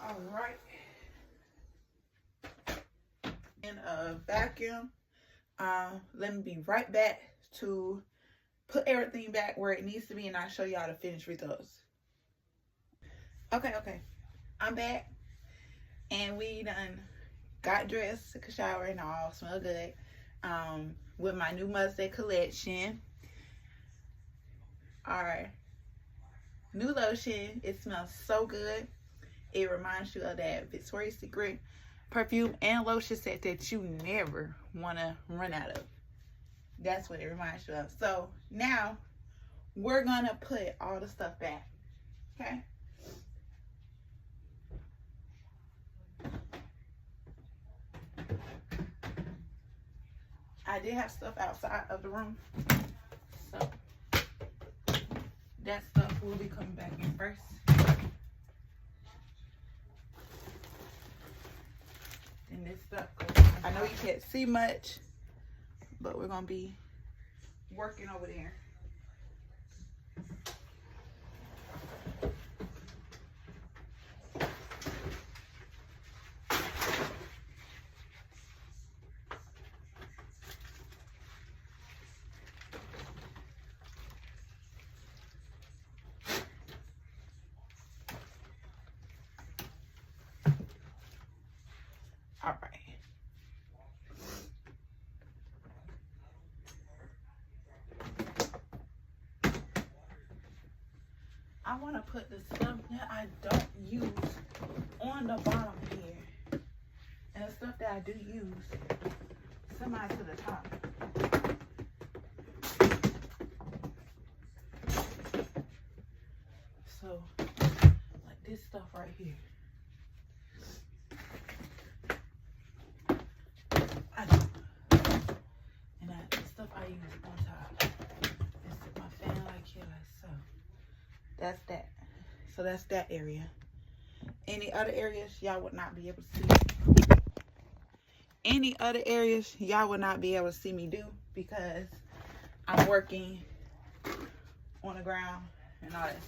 All right. And a vacuum. Let me be right back to put everything back where it needs to be, and I'll show y'all the finished results. Okay. I'm back, and we done got dressed, took a shower, and all smell good. With my new Mother's Day collection. Our new lotion. It smells so good. It reminds you of that Victoria's Secret perfume and lotion set that you never want to run out of. That's what it reminds you of. So now we're gonna put all the stuff back. Okay. I did have stuff outside of the room, so that stuff will be coming back in first. And this stuff goes. I know you can't see much, but we're gonna be working over there. All right. I want to put the stuff that I don't use on the bottom here, and the stuff that I do use somebody to the top. So, like this stuff right here. And the stuff I use on top. This my fan like here, like so. That's that. So that's that area. Any other areas y'all would not be able to see. Any other areas y'all would not be able to see me do because I'm working on the ground and all that.